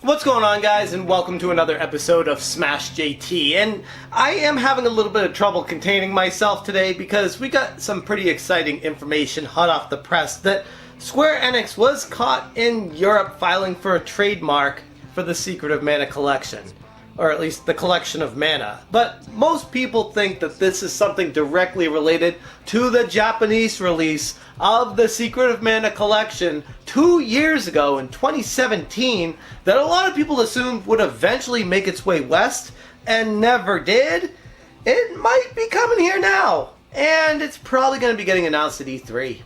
What's going on, guys, and welcome to another episode of Smash JT. And I am having a little bit of trouble containing myself today because we got some pretty exciting information hot off the press that Square Enix was caught in Europe filing for a trademark for the Secret of Mana collection. Or at least the collection of mana. But most people think that this is something directly related to the Japanese release of the Secret of Mana collection 2 years ago in 2017 that a lot of people assumed would eventually make its way west and never did. It might be coming here now, and it's probably going to be getting announced at E3.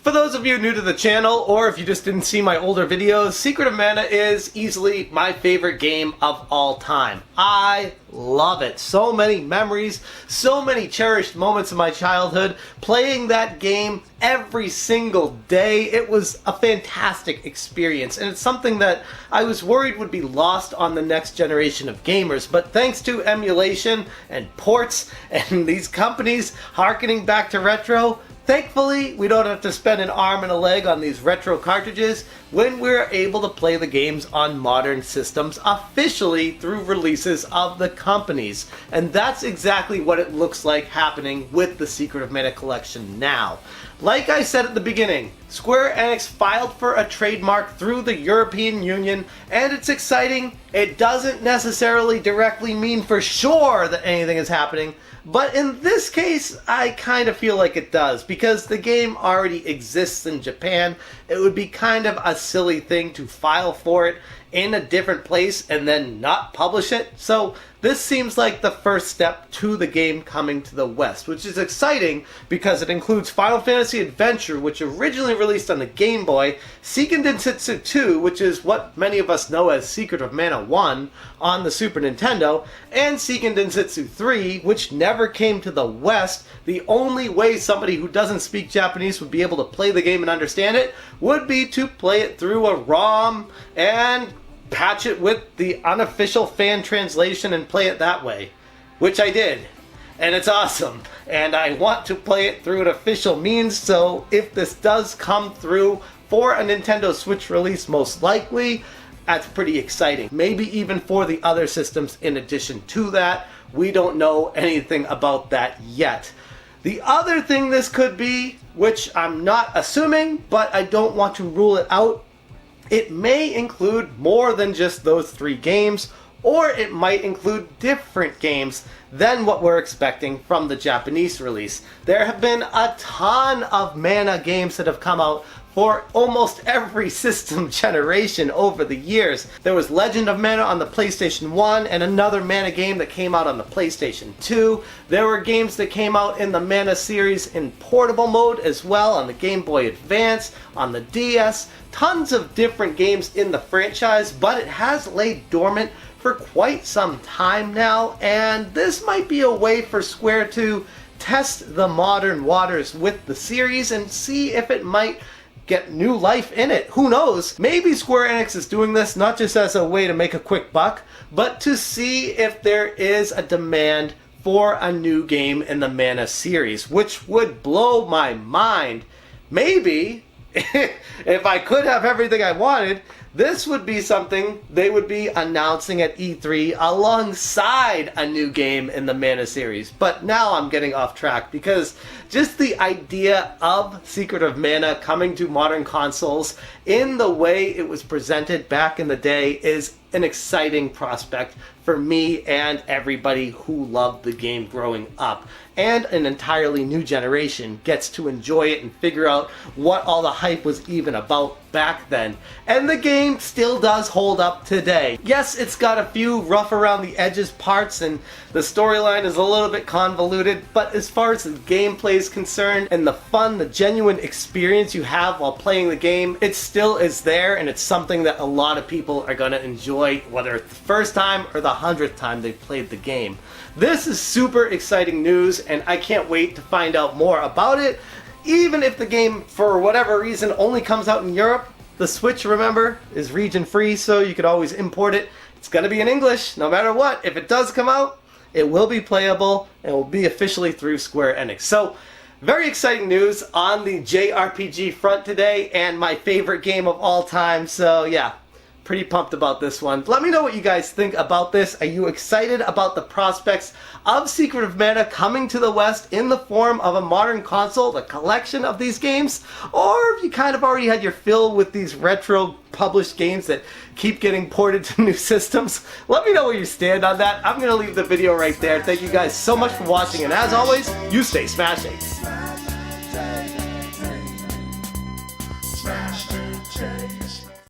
For those of you new to the channel, or if you just didn't see my older videos, Secret of Mana is easily my favorite game of all time. I love it. So many memories, so many cherished moments of my childhood, playing that game every single day. It was a fantastic experience, and it's something that I was worried would be lost on the next generation of gamers, but thanks to emulation and ports and these companies harkening back to retro, thankfully, we don't have to spend an arm and a leg on these retro cartridges when we're able to play the games on modern systems officially through releases of the companies. And that's exactly what it looks like happening with the Secret of Mana collection now. Like I said at the beginning, Square Enix filed for a trademark through the European Union, and it's exciting. It doesn't necessarily directly mean for sure that anything is happening, but in this case, I kind of feel like it does, because the game already exists in Japan. It would be kind of a silly thing to file for it in a different place and then not publish it. So this seems like the first step to the game coming to the West, which is exciting because it includes Final Fantasy Adventure, which originally released on the Game Boy, Seiken Densetsu 2, which is what many of us know as Secret of Mana 1 on the Super Nintendo, and Seiken Densetsu 3, which never came to the West. The only way somebody who doesn't speak Japanese would be able to play the game and understand it would be to play it through a ROM and patch it with the unofficial fan translation and play it that way, which I did, and it's awesome, and I want to play it through an official means. So if this does come through for a Nintendo Switch release, most likely, that's pretty exciting. Maybe even for the other systems in addition to that. We don't know anything about that yet. The other thing this could be, which I'm not assuming, but I don't want to rule it out, it may include more than just those 3 games, or it might include different games than what we're expecting from the Japanese release. There have been a ton of Mana games that have come out for almost every system generation over the years. There was Legend of Mana on the PlayStation 1 and another Mana game that came out on the PlayStation 2. There were games that came out in the Mana series in portable mode as well on the Game Boy Advance, on the DS. Tons of different games in the franchise, but it has laid dormant for quite some time now, and this might be a way for Square to test the modern waters with the series and see if it might get new life in it. Who knows? Maybe Square Enix is doing this not just as a way to make a quick buck, but to see if there is a demand for a new game in the Mana series, which would blow my mind. Maybe, if I could have everything I wanted, this would be something they would be announcing at E3 alongside a new game in the Mana series. But now I'm getting off track because just the idea of Secret of Mana coming to modern consoles in the way it was presented back in the day is an exciting prospect for me and everybody who loved the game growing up. And an entirely new generation gets to enjoy it and figure out what all the hype was even about back then. And the game still does hold up today. Yes, it's got a few rough around the edges parts and the storyline is a little bit convoluted, but as far as the gameplay is concerned and the fun, the genuine experience you have while playing the game, it still is there, and it's something that a lot of people are going to enjoy, whether it's the first time or the 100th time they've played the game. This is super exciting news, and I can't wait to find out more about it. Even if the game, for whatever reason, only comes out in Europe, the Switch, remember, is region free, so you could always import it. It's going to be in English, no matter what. If it does come out, it will be playable, and it will be officially through Square Enix. So, Very exciting news on the JRPG front today, and my favorite game of all time, so yeah, pretty pumped about this one. Let me know what you guys think about this. Are you excited about the prospects of Secret of Mana coming to the West in the form of a modern console, the collection of these games? Or have you kind of already had your fill with these retro published games that keep getting ported to new systems? Let me know where you stand on that. I'm going to leave the video right there. Thank you guys so much for watching, and as always, you stay smashing.